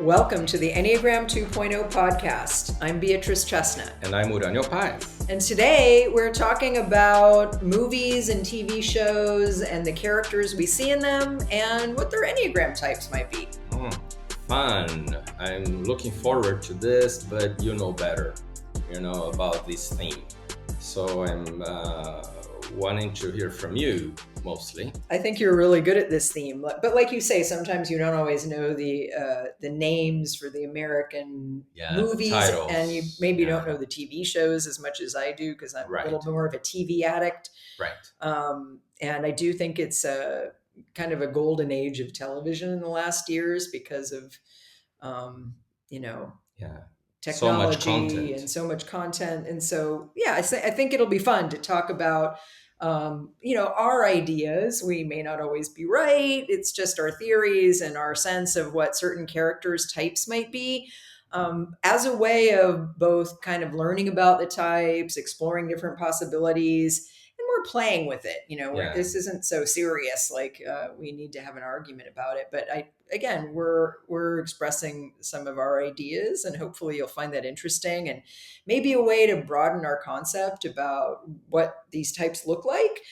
Welcome to the Enneagram 2.0 podcast. I'm Beatrice Chesnut. And I'm Uranio Paes. And today we're talking about movies and TV shows and the characters we see in them and what their Enneagram types might be. Fun. I'm looking forward to this, but you know better, about this theme. So I'm wanting to hear from you mostly. I think you're really good at this theme, but like you say, sometimes you don't always know the names for the American movies, and you maybe don't know the TV shows as much as I do because I'm a little more of a TV addict. Right. And I do think it's a kind of a golden age of television in the last years because of, technology and so much content. And so, I think it'll be fun to talk about our ideas. We may not always be right. It's just our theories and our sense of what certain characters' types might be, as a way of both kind of learning about the types, exploring different possibilities, and we're playing with it. This isn't so serious, like we need to have an argument about it. But we're expressing some of our ideas, and hopefully you'll find that interesting and maybe a way to broaden our concept about what these types look like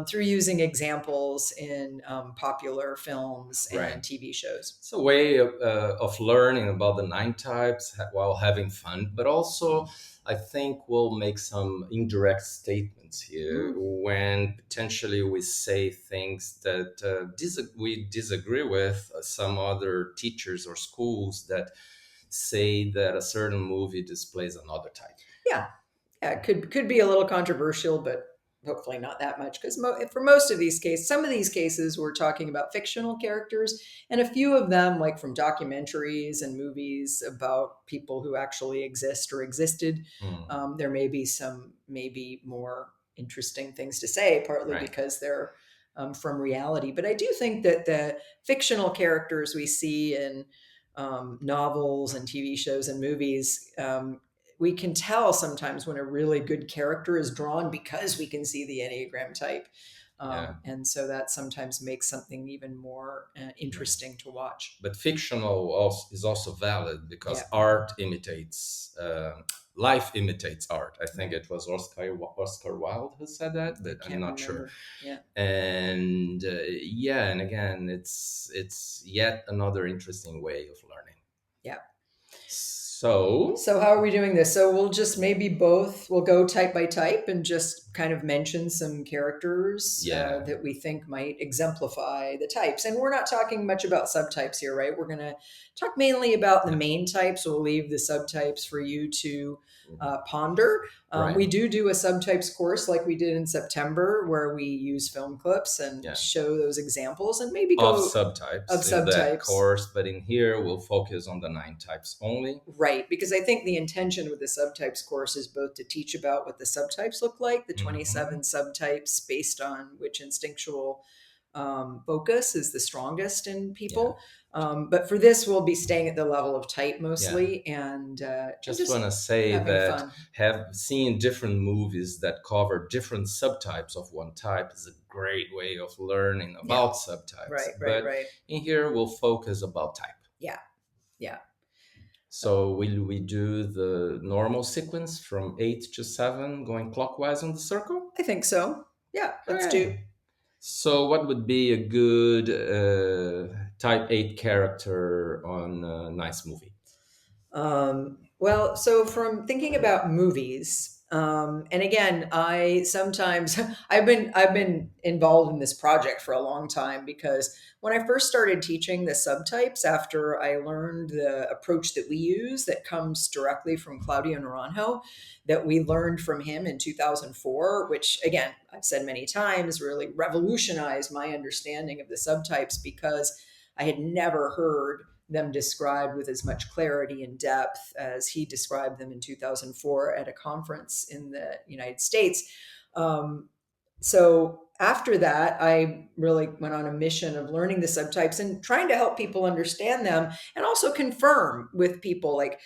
through using examples in popular films and TV shows. It's a way of learning about the 9 types while having fun, but also I think we'll make some indirect statements here when potentially we say things that we disagree with some other teachers or schools that say that a certain movie displays another type. Yeah, it could be a little controversial, but hopefully not that much, because for most of these cases, some of these cases, we're talking about fictional characters, and a few of them, like from documentaries and movies about people who actually exist or existed, there may be some maybe more interesting things to say, partly because they're from reality. But I do think that the fictional characters we see in novels and TV shows and movies, we can tell sometimes when a really good character is drawn because we can see the Enneagram type. And so that sometimes makes something even more interesting to watch. But fictional is also valid because art imitates, life imitates art. I think it was Oscar Wilde who said that, but I'm not sure. Yeah. And and again, it's yet another interesting way of learning. Yeah. So how are we doing this? So we'll just we'll go type by type and just kind of mention some characters that we think might exemplify the types. And we're not talking much about subtypes here, right? We're going to talk mainly about the main types. We'll leave the subtypes for you to ponder. We do a subtypes course like we did in September, where we use film clips and show those examples and maybe go of subtypes in that course. But in here, we'll focus on the 9 types only. Right, because I think the intention with the subtypes course is both to teach about what the subtypes look like, the 27 subtypes based on which instinctual focus is the strongest in people. But for this, we'll be staying at the level of type mostly. And just want to say that have seen different movies that cover different subtypes of one type is a great way of learning about subtypes. Right. In here, we'll focus about type. Yeah. So will we do the normal sequence from 8 to 7 going clockwise on the circle? I think so. Yeah, let's do. So what would be a good type 8 character on a nice movie? Well, so from thinking about movies, and again, I've been involved in this project for a long time, because when I first started teaching the subtypes, after I learned the approach that we use that comes directly from Claudio Naranjo, that we learned from him in 2004, which again, I've said many times, really revolutionized my understanding of the subtypes, because I had never heard them described with as much clarity and depth as he described them in 2004 at a conference in the United States. So after that, I really went on a mission of learning the subtypes and trying to help people understand them, and also confirm with people, like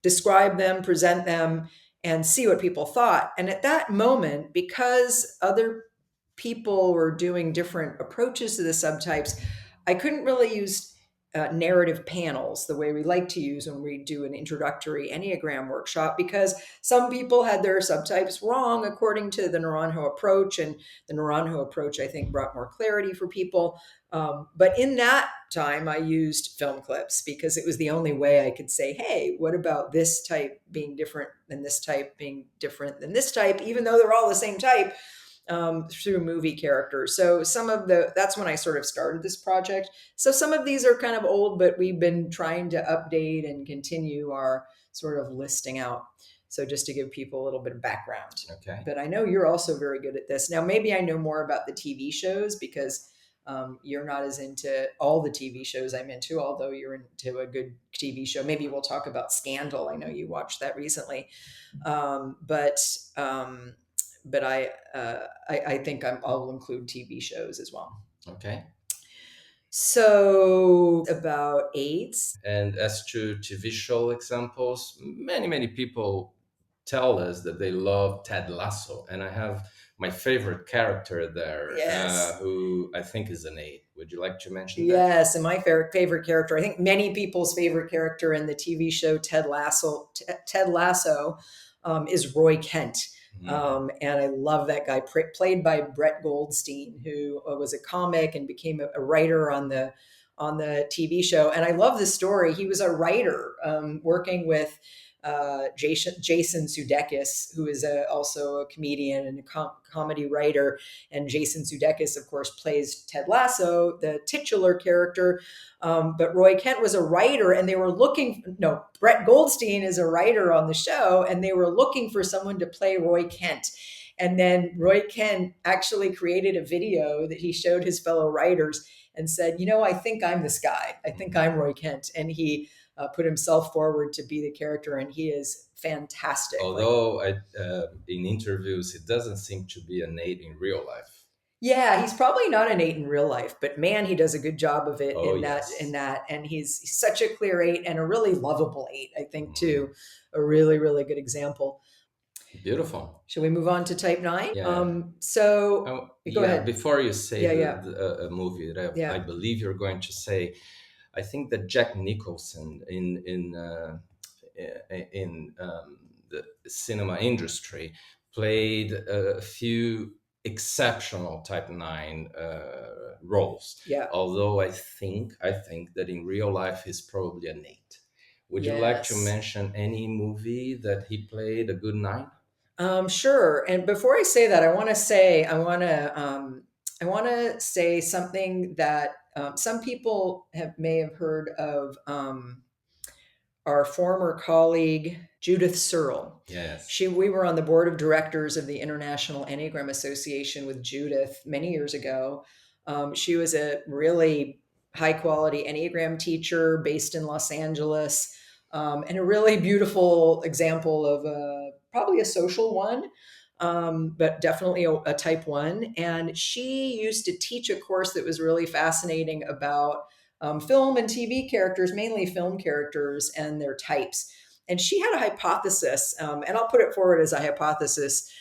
describe them, present them, and see what people thought. And at that moment, because other people were doing different approaches to the subtypes, I couldn't really use narrative panels, the way we like to use when we do an introductory Enneagram workshop, because some people had their subtypes wrong according to the Naranjo approach. And the Naranjo approach, I think, brought more clarity for people. But in that time, I used film clips because it was the only way I could say, hey, what about this type being different than this type being different than this type, even though they're all the same type, through movie characters. So that's when I sort of started this project. So some of these are kind of old, but we've been trying to update and continue our sort of listing out. So just to give people a little bit of background. Okay. But I know you're also very good at this. Now, maybe I know more about the TV shows because you're not as into all the TV shows I'm into, although you're into a good TV show. Maybe we'll talk about Scandal. I know you watched that recently. But I think I'll include TV shows as well. Okay. So about eights. And as to TV show examples, many people tell us that they love Ted Lasso, and I have my favorite character there, Yes. who I think is an 8. Would you like to mention that? Yes, and my favorite character, I think many people's favorite character in the TV show Ted Lasso, is Roy Kent. And I love that guy, played by Brett Goldstein, who was a comic and became a writer on the TV show. And I love the story. He was a writer working with Jason Sudeikis, who is also a comedian and a comedy writer. And Jason Sudeikis, of course, plays Ted Lasso, the titular character. But Roy Kent was a writer, and Brett Goldstein is a writer on the show, and they were looking for someone to play Roy Kent. And then Roy Kent actually created a video that he showed his fellow writers and said, I think I'm this guy. I think I'm Roy Kent. And he put himself forward to be the character, and he is fantastic. Although in interviews, it doesn't seem to be an 8 in real life. Yeah, he's probably not an 8 in real life, but man, he does a good job of it in that. And he's such a clear 8 and a really lovable 8, I think, too. A really, really good example. Beautiful. Shall we move on to type 9? Yeah. Go ahead. Before you say a movie that I believe you're going to say, I think that Jack Nicholson in the cinema industry played a few exceptional type 9 roles. Yeah. Although I think that in real life he's probably an 8. Would you like to mention any movie that he played a good 9? Sure. And before I say that, I want to say something that some people may have heard of. Our former colleague Judith Searle. Yes. We were on the board of directors of the International Enneagram Association with Judith many years ago. She was a really high quality Enneagram teacher based in Los Angeles, and a really beautiful example of probably a social one, but definitely a type 1. And she used to teach a course that was really fascinating about film and TV characters, mainly film characters and their types. And she had a hypothesis, and I'll put it forward as a hypothesis.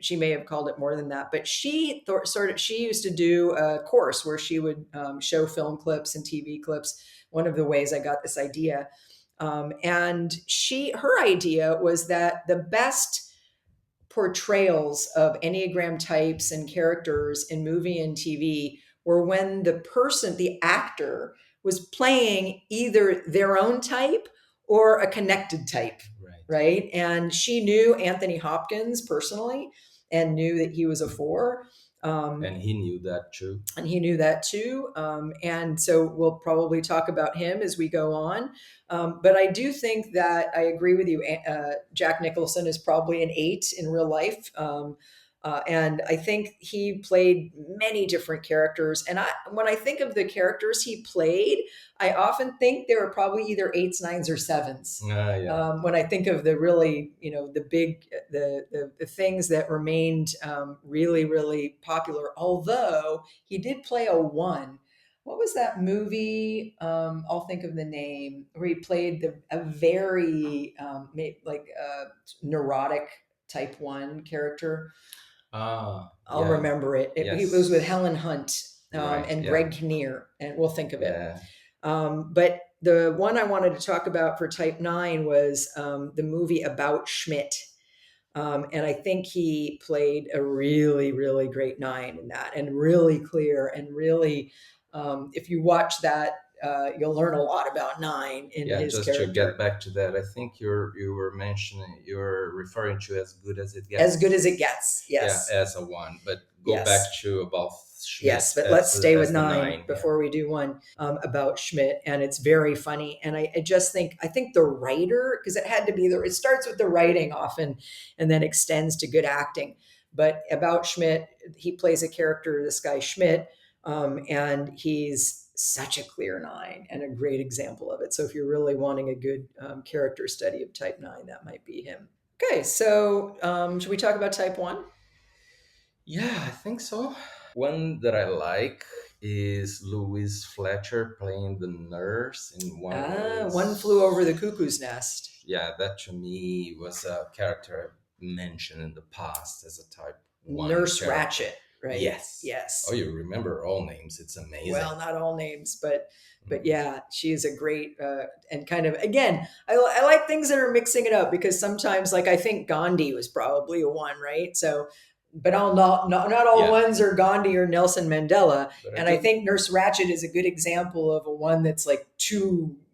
She may have called it more than that, but she used to do a course where she would show film clips and TV clips. One of the ways I got this idea. And her idea was that the best portrayals of Enneagram types and characters in movie and TV were when the actor, was playing either their own type or a connected type, right? And she knew Anthony Hopkins personally and knew that he was a 4. And he knew that too. And so we'll probably talk about him as we go on. But I do think that I agree with you. Jack Nicholson is probably an 8 in real life. And I think he played many different characters. And when I think of the characters he played, I often think they were probably either 8s, 9s, or 7s. When I think of the really, the big, the things that remained really, really popular, although he did play a 1. What was that movie? I'll think of the name, where he played a very neurotic type 1 character. I'll remember it. It was with Helen Hunt and Greg Kinnear, and we'll think of it. But the one I wanted to talk about for type 9 was the movie About Schmidt. And I think he played a really, really great 9 in that, and really clear, and really, if you watch that, you'll learn a lot about 9 in Yeah, his just to get character. back to that, I think you were mentioning, you're referring to As Good as It As Gets. good as it gets. Yeah, Yes. as a 1, but go back Yes. to about Schmidt Yes, but let's stay with as the 9 9. Yeah. before we do one about Schmidt, and it's very funny. And I just I think the writer, because it had to be there. It starts with the writing often, and then extends to good acting. But about Schmidt, he plays a character, this guy Schmidt, and he's such a clear 9 and a great example of it. So if you're really wanting a good character study of type 9, that might be him. Okay, so should we talk about type 1? Yeah, I think so. One that I like is Louise Fletcher playing the nurse in One Flew Over the Cuckoo's Nest. Yeah, that to me was a character I mentioned in the past as a type 1 Nurse character. Ratchet, right? Yes. Yes. Oh, you remember all names. It's amazing. Well, not all names, but yeah, she is a great and kind of, again, I like things that are mixing it up, because sometimes, like, I think Gandhi was probably a 1, right? So, but not all Yeah. ones are Gandhi or Nelson Mandela. But And I think Nurse Ratchet is a good example of a 1 that's like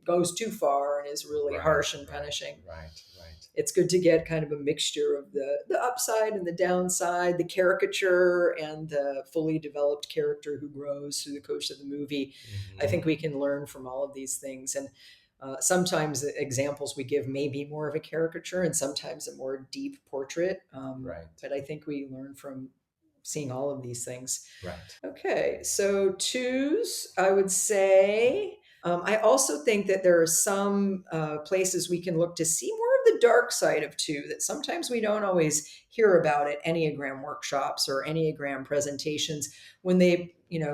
goes too far and is really harsh and punishing. Right. It's good to get kind of a mixture of the upside and the downside, the caricature and the fully developed character who grows through the course of the movie. I think we can learn from all of these things. And sometimes the examples we give may be more of a caricature, and sometimes a more deep portrait. Right. But I think we learn from seeing all of these things. Right. Okay, so 2s, I would say. I also think that there are some places we can look to see more of the dark side of 2 that sometimes we don't always hear about at Enneagram workshops or Enneagram presentations, when they, and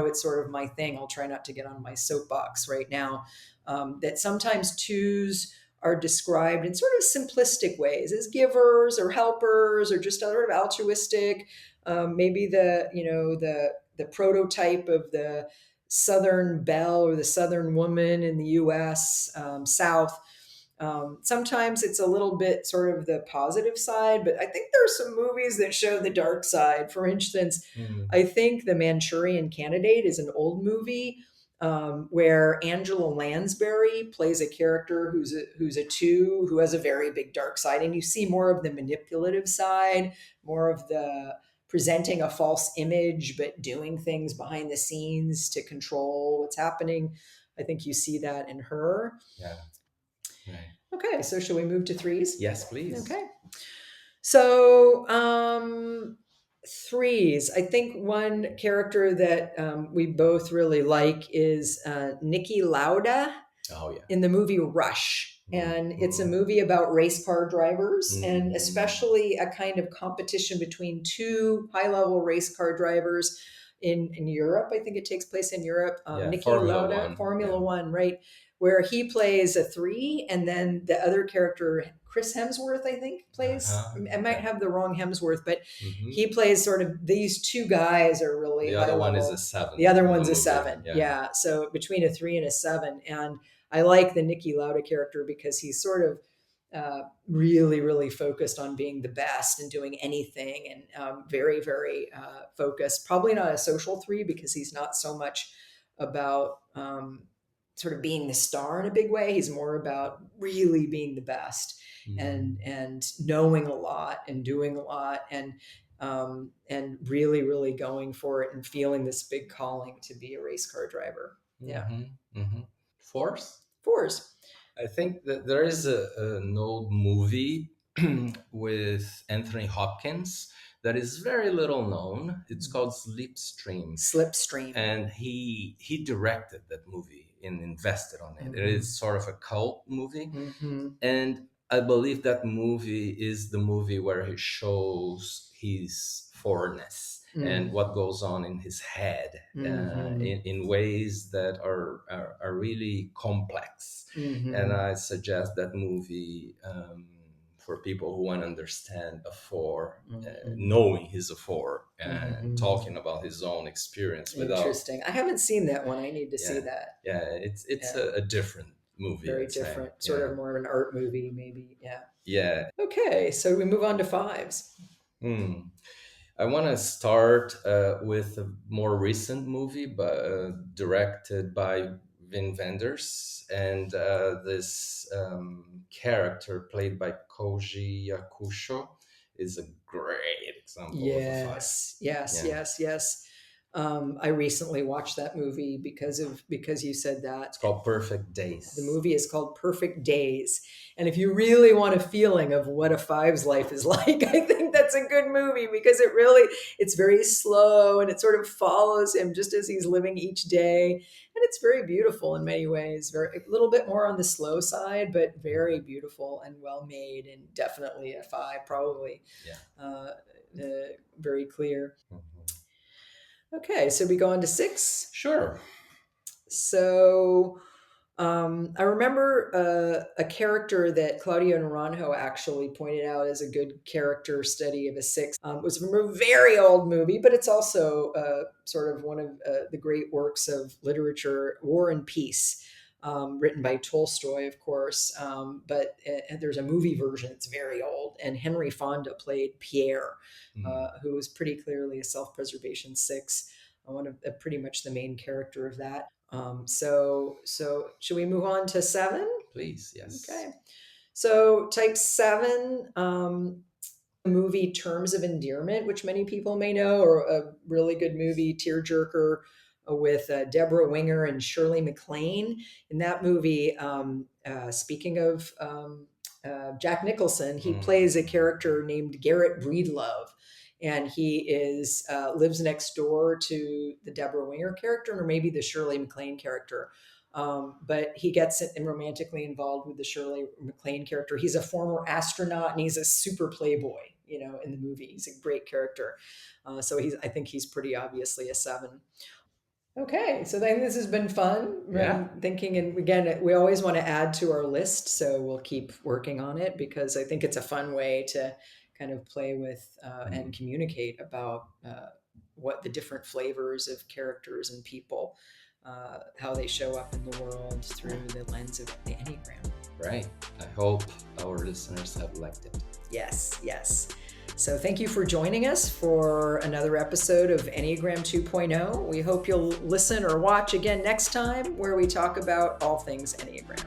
it's sort of my thing. I'll try not to get on my soapbox right now. That sometimes 2s are described in sort of simplistic ways as givers or helpers or just sort of altruistic. Maybe the prototype of the Southern belle or the Southern woman in the U.S. South. Sometimes it's a little bit sort of the positive side, but I think there are some movies that show the dark side. For instance, I think The Manchurian Candidate is an old movie where Angela Lansbury plays a character who's a 2 who has a very big dark side, and you see more of the manipulative side, more of the presenting a false image, but doing things behind the scenes to control what's happening. I think you see that in her. Yeah. Right. Okay, so shall we move to 3s? Yes, please. Okay. So 3s, I think one character that we both really like is Niki Lauda. Oh, yeah. In the movie Rush. And it's a movie about race car drivers, and especially a kind of competition between 2 high-level race car drivers in Europe. I think it takes place in Europe. Niki Lauda, Formula One, right? Where he plays a 3, and then the other character, Chris Hemsworth, I think, plays. I might have the wrong Hemsworth, but he plays sort of, these 2 guys are really high level. The other one is a 7. The other one's a 7. Yeah. So between a 3 and a 7. And I like the Niki Lauda character because he's sort of really, really focused on being the best and doing anything, and very, very focused. Probably not a social 3, because he's not so much about sort of being the star in a big way. He's more about really being the best and knowing a lot and doing a lot, and really, really going for it and feeling this big calling to be a race car driver. Yeah. 4s. I think that there is an old movie with Anthony Hopkins that is very little known. It's called Slipstream. And he directed that movie and invested on it. It is sort of a cult movie. And I believe that movie is the movie where he shows his fourness and what goes on in his head in ways that are really complex. And I suggest that movie for people who want to understand a four, knowing he's a four and talking about his own experience. Interesting. I haven't seen that one. I need to see that. Yeah, it's a different movie. Very different, sort of more of an art movie, maybe. Yeah. Yeah. Okay, so we move on to fives. I want to start with a more recent movie, but directed by Wim Wenders, and this character played by Koji Yakusho is a great example of a five. Yes. I recently watched that movie because you said that. It's called Perfect Days. The movie is called Perfect Days. And if you really want a feeling of what a five's life is like, I think that's a good movie because it's very slow and it sort of follows him just as he's living each day. And it's very beautiful in many ways, a little bit more on the slow side, but very beautiful and well made, and definitely a five, probably. Very clear. Okay, so we go on to six. Sure. So I remember a character that Claudio Naranjo actually pointed out as a good character study of a six. It was from a very old movie, but it's also sort of one of the great works of literature, War and Peace, written by Tolstoy, of course. But there's a movie version. It's very old. And Henry Fonda played Pierre, who was pretty clearly a self-preservation six, one of pretty much the main character of that. So should we move on to seven? Please, yes. Okay. So type seven, movie Terms of Endearment, which many people may know, or a really good movie, tearjerker, with Deborah Winger and Shirley MacLaine. In that movie, speaking of Jack Nicholson, he plays a character named Garrett Breedlove. And he lives next door to the Deborah Winger character, or maybe the Shirley MacLaine character. But he gets romantically involved with the Shirley MacLaine character. He's a former astronaut and he's a super playboy, in the movie. He's a great character. So I think he's pretty obviously a seven. Okay, so then this has been fun. Yeah. Thinking, and again, we always want to add to our list, so we'll keep working on it because I think it's a fun way to kind of play with and communicate about what the different flavors of characters and people, how they show up in the world through the lens of the Enneagram. Right. I hope our listeners have liked it. Yes. So thank you for joining us for another episode of Enneagram 2.0. We hope you'll listen or watch again next time, where we talk about all things Enneagram.